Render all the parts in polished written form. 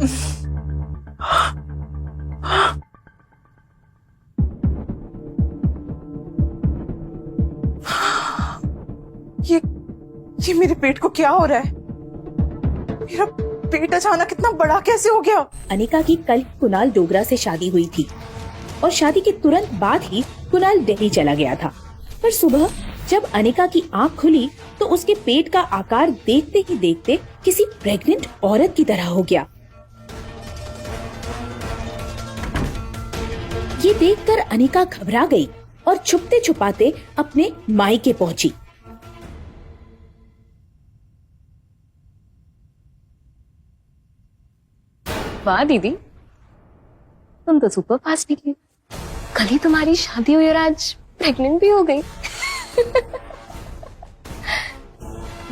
ये मेरे पेट को क्या हो रहा है? मेरा पेट अचानक इतना बड़ा कैसे हो गया? अनिका की कल कुणाल डोगरा से शादी हुई थी और शादी के तुरंत बाद ही कुणाल दिल्ली चला गया था। पर सुबह जब अनिका की आंख खुली तो उसके पेट का आकार देखते ही देखते किसी प्रेग्नेंट औरत की तरह हो गया। ये देखकर अनिका घबरा गई और छुपते छुपाते अपने मायके पहुंची। वाह दीदी, तुम तो सुपर फास्ट निकली। कल ही तुम्हारी शादी हुई और आज प्रेग्नेंट भी हो गई।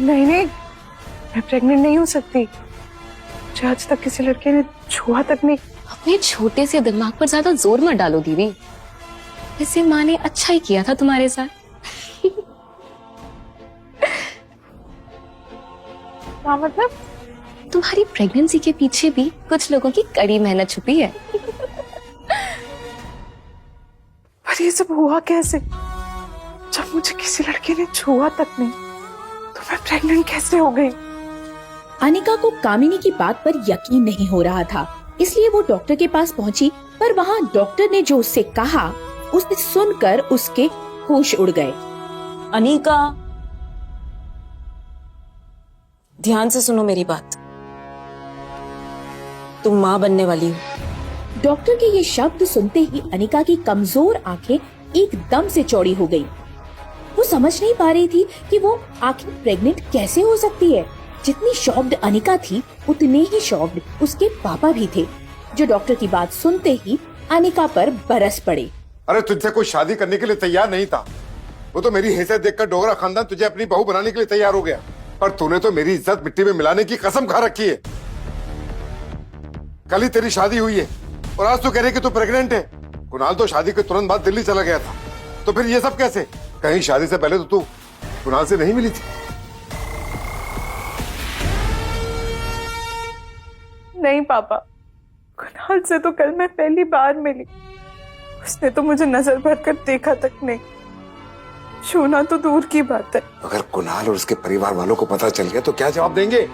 नहीं, मैं प्रेग्नेंट नहीं हो सकती। मुझे आज तक किसी लड़के ने छुआ तक नहीं। अपने छोटे से दिमाग पर ज्यादा जोर मत डालो दीदी। वैसे माँ ने अच्छा ही किया था तुम्हारे साथ। मतलब तुम्हारी प्रेगनेंसी के पीछे भी कुछ लोगों की कड़ी मेहनत छुपी है। पर ये सब हुआ कैसे? जब मुझे किसी लड़के ने छुआ तक नहीं तो मैं प्रेग्नेंट कैसे हो गई? अनिका को कामिनी की बात पर यकीन नहीं हो रहा था, इसलिए वो डॉक्टर के पास पहुंची। पर वहाँ डॉक्टर ने जो उससे कहा उसे सुनकर उसके होश उड़ गए। अनिका, ध्यान से सुनो मेरी बात। तुम माँ बनने वाली हो। डॉक्टर के ये शब्द सुनते ही अनिका की कमजोर आंखें एकदम से चौड़ी हो गई। वो समझ नहीं पा रही थी कि वो आखिर प्रेग्नेंट कैसे हो सकती है। जितनी शॉक्ड अनिका थी उतने ही शॉक्ड उसके पापा भी थे, जो डॉक्टर की बात सुनते ही अनिका पर बरस पड़े। अरे तुझसे कोई शादी करने के लिए तैयार नहीं था। वो तो मेरी हैसियत देखकर डोगरा खानदान तुझे अपनी बहू बनाने के लिए तैयार हो गया, पर तूने तो मेरी इज्जत मिट्टी में मिलाने की कसम खा रखी है। कल ही तेरी शादी हुई है और आज तू कह रही कि तू प्रेग्नेंट है। कुणाल तो शादी के तुरंत बाद दिल्ली चला गया था, तो फिर ये सब कैसे? कहीं शादी से पहले तो तू कुणाल से नहीं मिली थी? नहीं पापा, कुणाल से तो कल मैं पहली बार मिली। उसने तो मुझे नजर भर कर देखा तक नहीं, छूना तो दूर की बात है। अगर कुणाल और उसके परिवार वालों को पता चल गया तो क्या जवाब देंगे?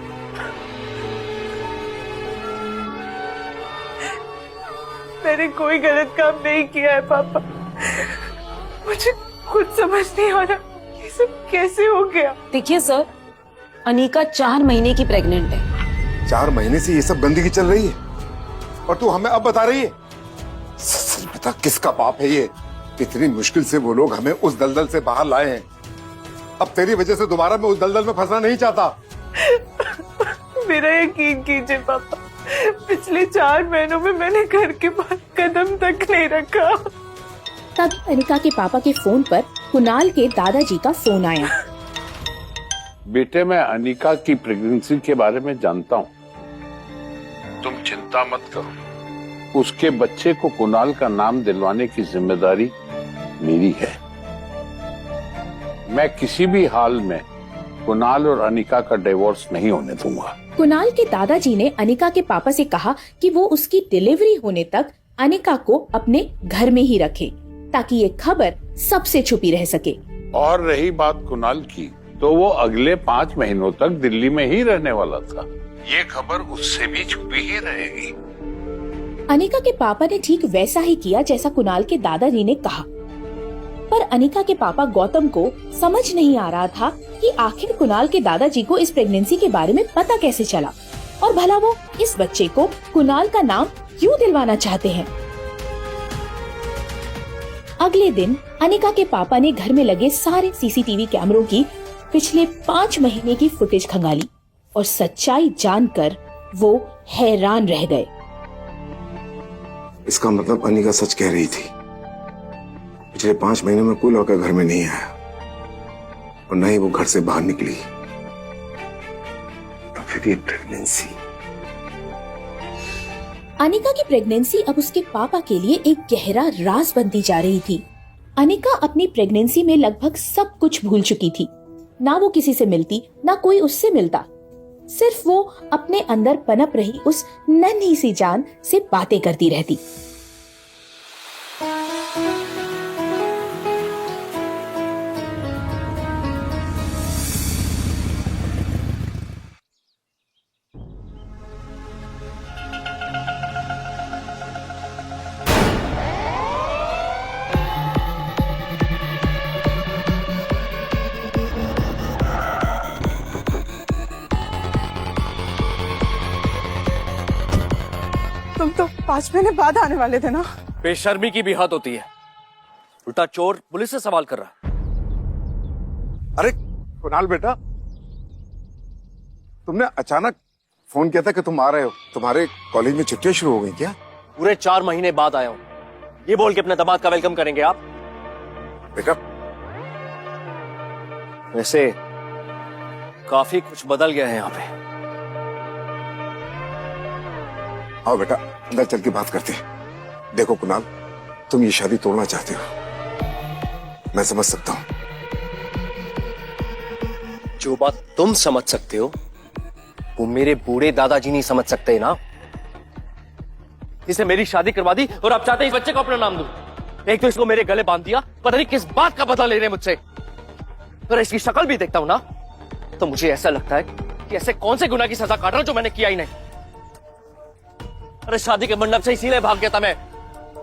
मैंने कोई गलत काम नहीं किया है पापा। मुझे कुछ समझ नहीं आ रहा ये सब कैसे हो गया। देखिए सर, अनिका 4 महीने की प्रेग्नेंट है। 4 महीने से ये सब गंदगी चल रही है और तू हमें अब बता रही है? सच बता, किसका पाप है ये? इतनी मुश्किल से वो लोग हमें उस दलदल से बाहर लाए हैं। अब तेरी वजह से दोबारा मैं उस दलदल में फंसना नहीं चाहता। मेरा यकीन कीजिए पापा, पिछले 4 महीनों में मैंने घर के बाहर कदम तक नहीं रखा। तब अनिका के पापा के फोन पर कुणाल के दादाजी का फोन आया। बेटे, मैं अनिका की प्रेगनेंसी के बारे में जानता हूँ, तुम चिंता मत करो। उसके बच्चे को कुणाल का नाम दिलवाने की जिम्मेदारी मेरी है। मैं किसी भी हाल में कुणाल और अनिका का डिवोर्स नहीं होने दूंगा। कुणाल के दादाजी ने अनिका के पापा से कहा कि वो उसकी डिलीवरी होने तक अनिका को अपने घर में ही रखे, ताकि ये खबर सबसे छुपी रह सके। और रही बात कुणाल की, तो वो अगले 5 महीनों तक दिल्ली में ही रहने वाला था। ये खबर उससे भी छुपी ही रहेगी। अनिका के पापा ने ठीक वैसा ही किया जैसा कुणाल के दादाजी ने कहा। पर अनिका के पापा गौतम को समझ नहीं आ रहा था कि आखिर कुणाल के दादाजी को इस प्रेगनेंसी के बारे में पता कैसे चला, और भला वो इस बच्चे को कुणाल का नाम क्यों दिलवाना चाहते हैं। अगले दिन अनिका के पापा ने घर में लगे सारे सीसीटीवी कैमरों की पिछले 5 महीने की फुटेज खंगाली और सच्चाई जानकर वो हैरान रह गए। इसका मतलब अनिका सच कह रही थी। पिछले 5 महीने में कोई लड़का घर में नहीं आया और न ही वो घर से बाहर निकली। तो फिर ये प्रेगनेंसी। अनिका की प्रेगनेंसी अब उसके पापा के लिए एक गहरा राज बनती जा रही थी। अनिका अपनी प्रेगनेंसी में लगभग सब कुछ भूल चुकी थी। ना वो किसी से मिलती, ना कोई उससे मिलता। सिर्फ वो अपने अंदर पनप रही उस नन्ही सी जान से बातें करती रहती। तुम तो 5 महीने बाद आने वाले थे ना। बेशर्मी की भी हद होती है। उल्टा चोर पुलिस से सवाल कर रहा है। अरे कुणाल बेटा, तुमने अचानक फोन किया था कि तुम आ रहे हो। तुम्हारे कॉलेज में छुट्टियां शुरू हो गई क्या? पूरे 4 महीने बाद आया हूं, ये बोल के अपने दामाद का वेलकम करेंगे आप? बेटा वैसे काफी कुछ बदल गया है यहाँ पे। आओ बेटा, अंदर चल के बात करते हैं। देखो कुणाल, तुम ये शादी तोड़ना चाहते हो, मैं समझ सकता हूं। जो बात तुम समझ सकते हो वो मेरे बूढ़े दादाजी नहीं समझ सकते ना। इसने मेरी शादी करवा दी और आप चाहते हैं इस बच्चे को अपना नाम दूं। एक तो इसको मेरे गले बांध दिया, पता नहीं किस बात का बदला ले रहे हैं मुझसे। और इसकी शक्ल भी देखता हूं ना तो मुझे ऐसा लगता है कि ऐसे कौन से गुनाह की सजा काट रहा हूं जो मैंने किया ही नहीं। अरे शादी के मंडप से इसीलिए भाग गया था मैं,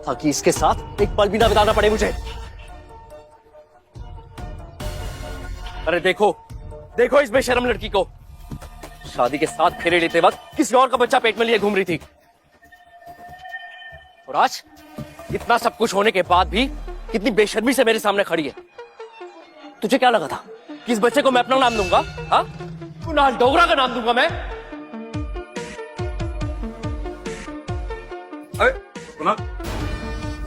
ताकि इसके साथ एक पल भी ना बिताना पड़े मुझे। अरे देखो देखो इस बेशरम लड़की को, शादी के 7 फेरे लेते वक्त किसी और का बच्चा पेट में लिए घूम रही थी। और आज इतना सब कुछ होने के बाद भी कितनी बेशर्मी से मेरे सामने खड़ी है। तुझे क्या लगा था कि इस बच्चे को मैं अपना नाम दूंगा? हाँ, कुणाल डोगरा का नाम दूंगा मैं? अरे कुणाल,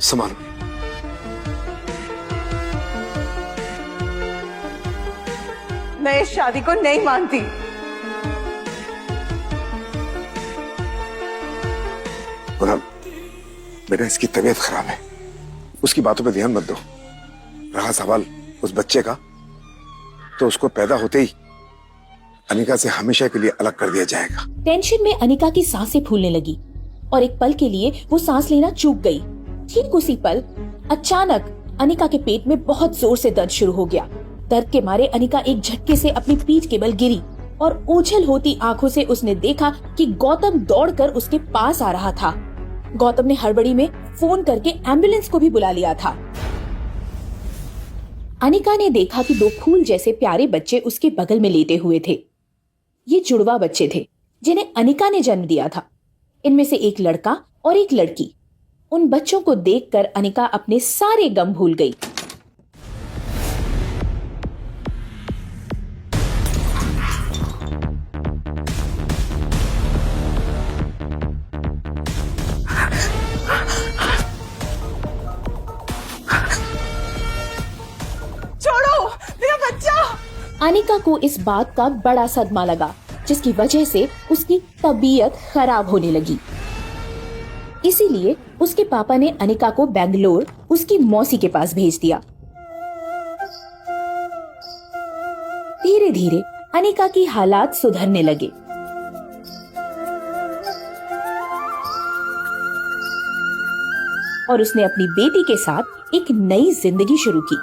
संभालो। मैं इस शादी को नहीं मानती। कुणाल बेटा, इसकी तबीयत खराब है, उसकी बातों पे ध्यान मत दो। रहा सवाल उस बच्चे का, तो उसको पैदा होते ही अनिका से हमेशा के लिए अलग कर दिया जाएगा। टेंशन में अनिका की सांसें फूलने लगी और एक पल के लिए वो सांस लेना चूक गई। ठीक उसी पल अचानक अनिका के पेट में बहुत जोर से दर्द शुरू हो गया। दर्द के मारे अनिका एक झटके से अपनी पीठ के बल गिरी और ओझल होती आंखों से उसने देखा कि गौतम दौड़कर उसके पास आ रहा था। गौतम ने हड़बड़ी में फोन करके एम्बुलेंस को भी बुला लिया था। अनिका ने देखा कि 2 फूल जैसे प्यारे बच्चे उसके बगल में लेटे हुए थे। ये जुड़वा बच्चे थे जिन्हें अनिका ने जन्म दिया था। इनमें से एक लड़का और एक लड़की। उन बच्चों को देखकर अनिका अपने सारे गम भूल गई। छोड़ो मेरा बच्चा। अनिका को इस बात का बड़ा सदमा लगा, जिसकी वजह से उसकी तबीयत खराब होने लगी। इसीलिए उसके पापा ने अनिका को बेंगलोर उसकी मौसी के पास भेज दिया। धीरे धीरे अनिका की हालात सुधरने लगे। और उसने अपनी बेटी के साथ एक नई जिंदगी शुरू की।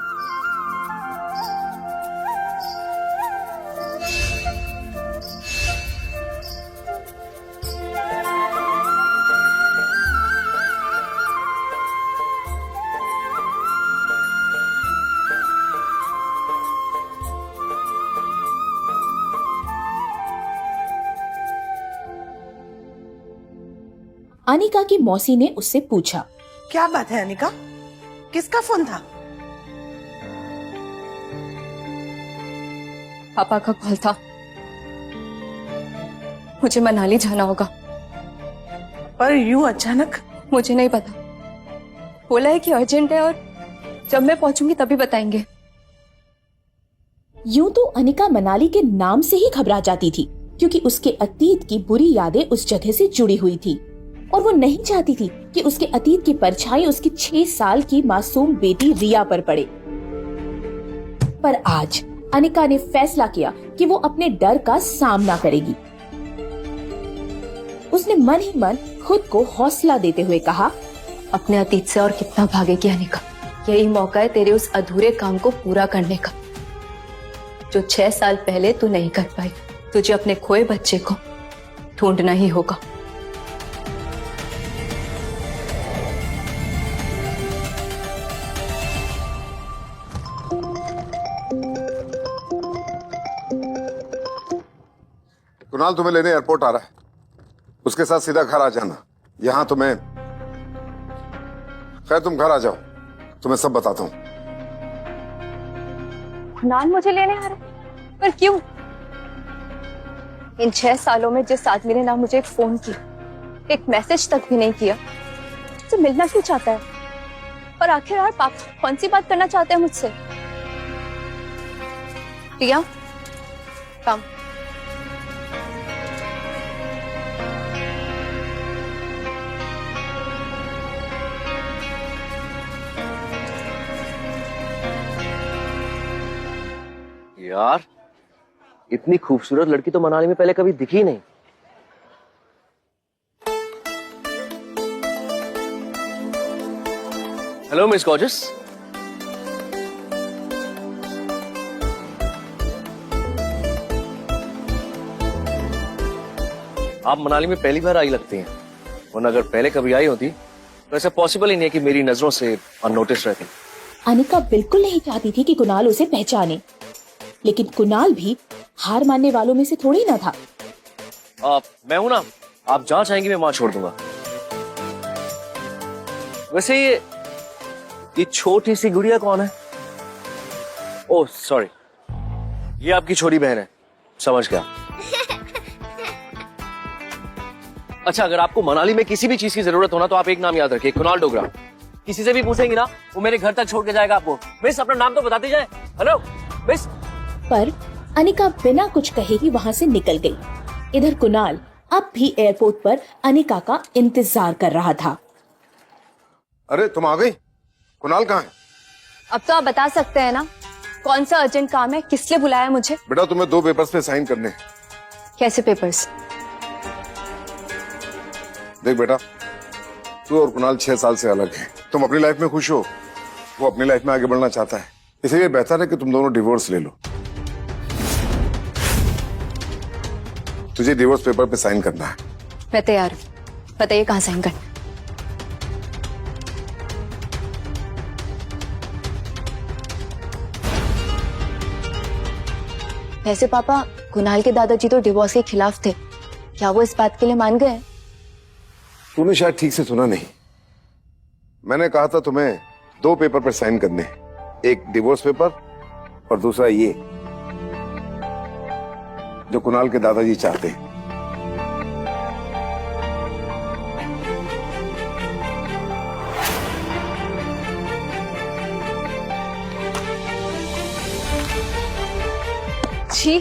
अनिका की मौसी ने उससे पूछा, क्या बात है अनिका, किसका फोन था? पापा का कॉल था, मुझे मनाली जाना होगा। पर यूं अचानक? मुझे नहीं पता, बोला है कि अर्जेंट है और जब मैं पहुंचूंगी तभी बताएंगे। यूं तो अनिका मनाली के नाम से ही घबरा जाती थी, क्योंकि उसके अतीत की बुरी यादें उस जगह से जुड़ी हुई थी और वो नहीं चाहती थी कि उसके अतीत की परछाई उसकी 6 साल की मासूम बेटी रिया पर पड़े। पर आज अनिका ने फैसला किया कि वो अपने डर का सामना करेगी। उसने मन ही मन खुद को हौसला देते हुए कहा, अपने अतीत से और कितना भागेगी अनिका। यही मौका है तेरे उस अधूरे काम को पूरा करने का जो 6 साल पहले तू नहीं कर पाई। तुझे अपने खोए बच्चे को ढूंढना ही होगा। कुणाल तुम्हें लेने एयरपोर्ट आ रहा है, उसके साथ सीधा घर आ जाना। यहां तुम्हें, खैर तुम घर आ जाओ, तुम्हें सब बताता हूं। कुणाल मुझे लेने आ रहा है? पर क्यों? इन 6 सालों में जिस आदमी ने ना मुझे एक फोन किया, एक मैसेज तक भी नहीं किया, तो मिलना क्यों चाहता है? और आखिर पापा कौन सी बात करना चाहते हैं मुझसे? प्रिया, कम। यार, इतनी खूबसूरत लड़की तो मनाली में पहले कभी दिखी नहीं। Hello miss gorgeous. आप मनाली में पहली बार आई लगती हैं, वरना अगर पहले कभी आई होती तो ऐसा पॉसिबल ही नहीं है कि मेरी नजरों से अननोटिस रहती। अनिका बिल्कुल नहीं चाहती थी कि कुणाल उसे पहचाने, लेकिन कुणाल भी हार मानने वालों में से थोड़ी ना था। मैं हूं ना, आप जहां चाहेंगी मैं वहां छोड़ दूंगा। वैसे ये छोटी सी गुड़िया कौन है? ओह सॉरी, ये आपकी छोटी बहन है, समझ गया। अच्छा, अगर आपको मनाली में किसी भी चीज की जरूरत हो ना तो आप एक नाम याद रखिए, कुणाल डोगरा। किसी से भी पूछेंगी ना, वो मेरे घर तक छोड़ के जाएगा आपको। मिस, अपना नाम तो बताते जाए। Hello miss. पर अनिका बिना कुछ कहे ही वहाँ से निकल गई। इधर कुणाल अब भी एयरपोर्ट पर अनिका का इंतजार कर रहा था। अरे तुम आ गई? कुणाल कहाँ है? अब तो आप बता सकते हैं ना कौन सा अर्जेंट काम है, किस लिए बुलाया मुझे? बेटा तुम्हें 2 पेपर्स पे साइन करने हैं। कैसे पेपर्स? देख बेटा, तू और कुणाल 6 साल से अलग हैं। तुम अपनी लाइफ में खुश हो, वो अपनी लाइफ में आगे बढ़ना चाहता है, इसलिए बेहतर है कि तुम दोनों डिवोर्स ले लो। तुझे डिवोर्स पेपर पे साइन करना है। मैं तैयार हूँ, बताइए कहाँ साइन करना? वैसे पापा, कुणाल के दादाजी तो डिवोर्स के खिलाफ थे, क्या वो इस बात के लिए मान गए? तूने शायद ठीक से सुना नहीं। मैंने कहा था तुम्हें 2 पेपर पर साइन करने, एक डिवोर्स पेपर और दूसरा ये जो कुणाल के दादाजी चाहते हैं। छी,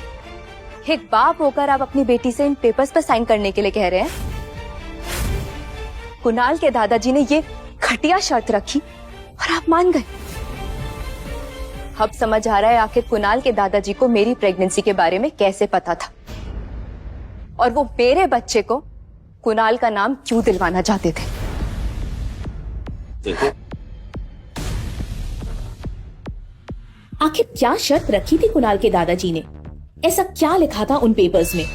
एक बाप होकर आप अपनी बेटी से इन पेपर्स पर साइन करने के लिए कह रहे हैं? कुणाल के दादाजी ने ये घटिया शर्त रखी और आप मान गए। अब समझ आ रहा है आखिर कुणाल के दादाजी को मेरी प्रेगनेंसी के बारे में कैसे पता था, और वो मेरे बच्चे को कुणाल का नाम क्यों दिलवाना चाहते थे। देखो, आखिर क्या शर्त रखी थी कुणाल के दादाजी ने? ऐसा क्या लिखा था उन पेपर्स में?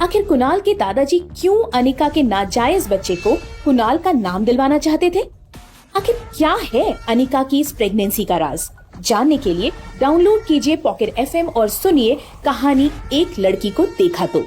आखिर कुणाल के दादाजी क्यों अनिका के नाजायज बच्चे को कुणाल का नाम दिलवाना चाहते थे? आखिर क्या है अनिका की इस प्रेगनेंसी का राज? जानने के लिए डाउनलोड कीजिए पॉकेट FM और सुनिए कहानी एक लड़की को देखा तो।